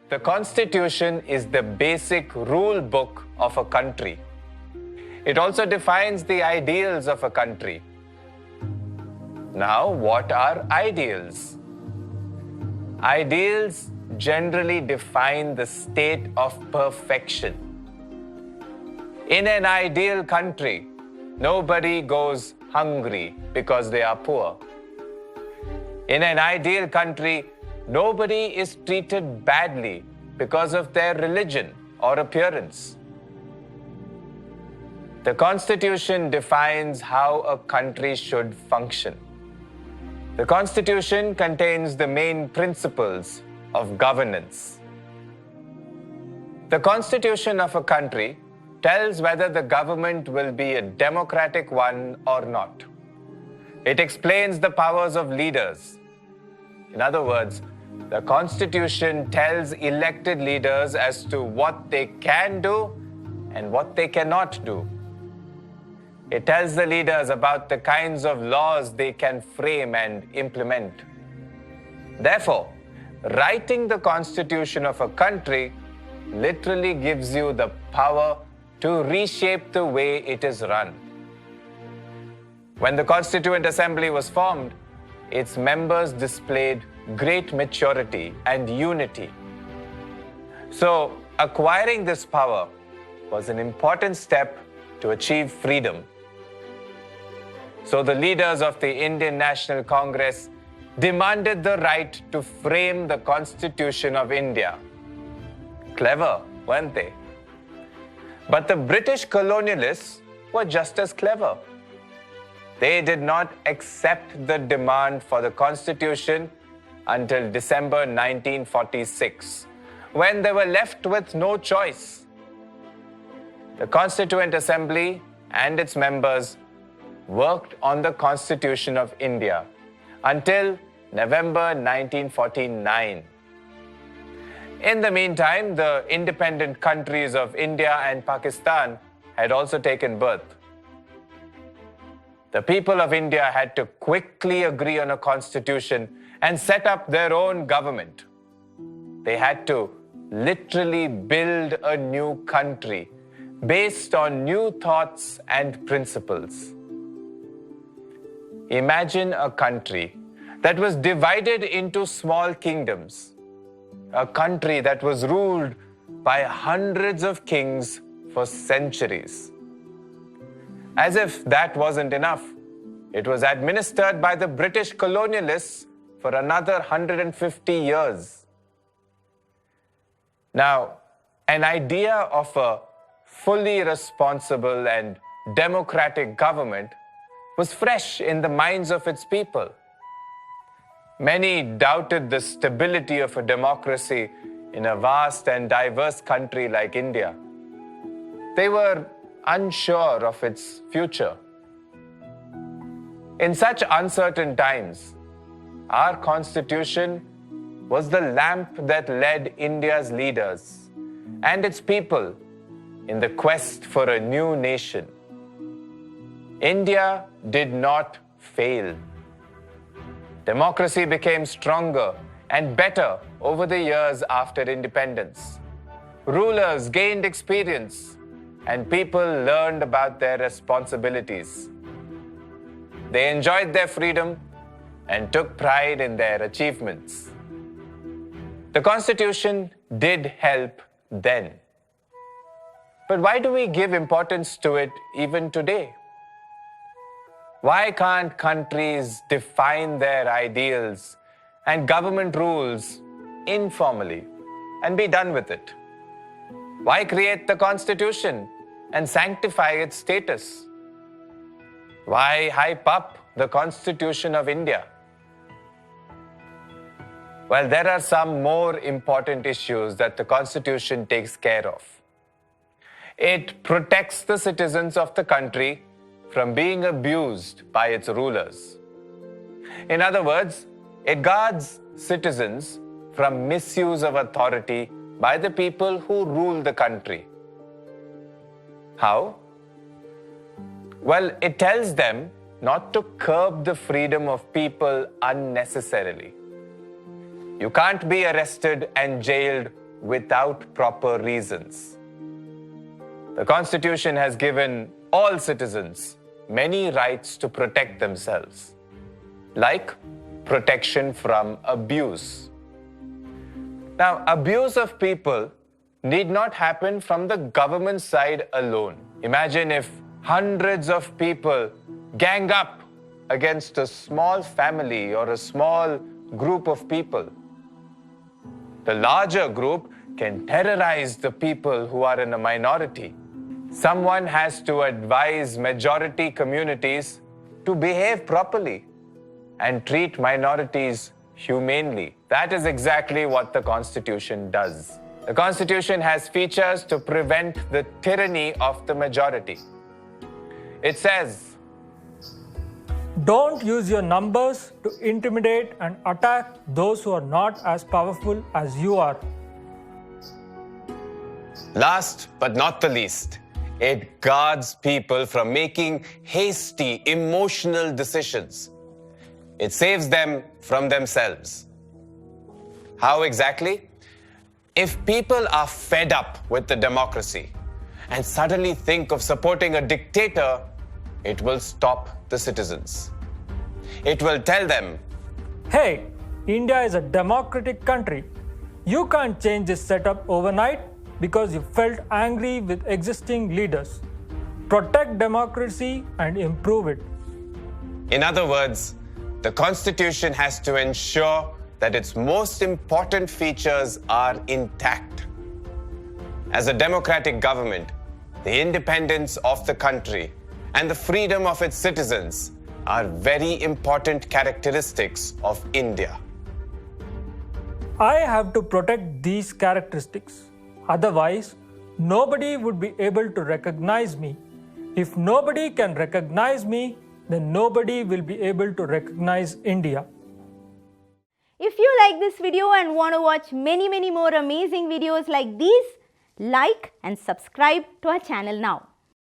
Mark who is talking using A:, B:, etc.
A: The Constitution is the basic rule book of a country. It also defines the ideals of a country. Now, what are ideals? Ideals generally define the state of perfection. In an ideal country, nobody goes hungry because they are poor. In an ideal country, nobody is treated badly because of their religion or appearance. The Constitution defines how a country should function. The Constitution contains the main principles of governance. The Constitution of a country tells whether the government will be a democratic one or not. It explains the powers of leaders. In other words, the Constitution tells elected leaders as to what they can do and what they cannot do. It tells the leaders about the kinds of laws they can frame and implement. Therefore, writing the Constitution of a country literally gives you the power to reshape the way it is run. When the Constituent Assembly was formed, its members displayed great maturity and unity. So, acquiring this power was an important step to achieve freedom. So the leaders of the Indian National Congress demanded the right to frame the Constitution of India. Clever, weren't they? But the British colonialists were just as clever. They did not accept the demand for the Constitution until December 1946, when they were left with no choice. The Constituent Assembly and its members worked on the Constitution of India until November 1949. In the meantime, the independent countries of India and Pakistan had also taken birth. The people of India had to quickly agree on a constitution and set up their own government. They had to literally build a new country based on new thoughts and principles. Imagine a country that was divided into small kingdoms, a country that was ruled by hundreds of kings for centuries. As if that wasn't enough, it was administered by the British colonialists for another 150 years. Now, an idea of a fully responsible and democratic government was fresh in the minds of its people. Many doubted the stability of a democracy in a vast and diverse country like India. They were unsure of its future. In such uncertain times, our Constitution was the lamp that led India's leaders and its people in the quest for a new nation. India did not fail. Democracy became stronger and better over the years after independence. Rulers gained experience, and people learned about their responsibilities. They enjoyed their freedom and took pride in their achievements. The Constitution did help then. But why do we give importance to it even today? Why can't countries define their ideals and government rules informally and be done with it? Why create the Constitution and sanctify its status? Why hype up the Constitution of India? Well, there are some more important issues that the Constitution takes care of. It protects the citizens of the country from being abused by its rulers. In other words, it guards citizens from misuse of authority by the people who rule the country. How? Well, it tells them not to curb the freedom of people unnecessarily. You can't be arrested and jailed without proper reasons. The Constitution has given all citizens many rights to protect themselves, like protection from abuse. Now, abuse of people need not happen from the government side alone. Imagine if hundreds of people gang up against a small family or a small group of people. The larger group can terrorize the people who are in a minority. Someone has to advise majority communities to behave properly and treat minorities humanely. That is exactly what the Constitution does. The Constitution has features to prevent the tyranny of the majority. It says,
B: don't use your numbers to intimidate and attack those who are not as powerful as you are.
A: Last but not the least, it guards people from making hasty, emotional decisions. It saves them from themselves. How exactly? If people are fed up with the democracy and suddenly think of supporting a dictator, it will stop the citizens. It will tell them,
B: hey, India is a democratic country. You can't change this setup overnight because you felt angry with existing leaders. Protect democracy and improve it.
A: In other words, the Constitution has to ensure that its most important features are intact. As a democratic government, the independence of the country and the freedom of its citizens are very important characteristics of India.
B: I have to protect these characteristics. Otherwise, nobody would be able to recognize me. If nobody can recognize me, then nobody will be able to recognize India.
C: If you like this video and want to watch many more amazing videos like these, like and subscribe to our channel now.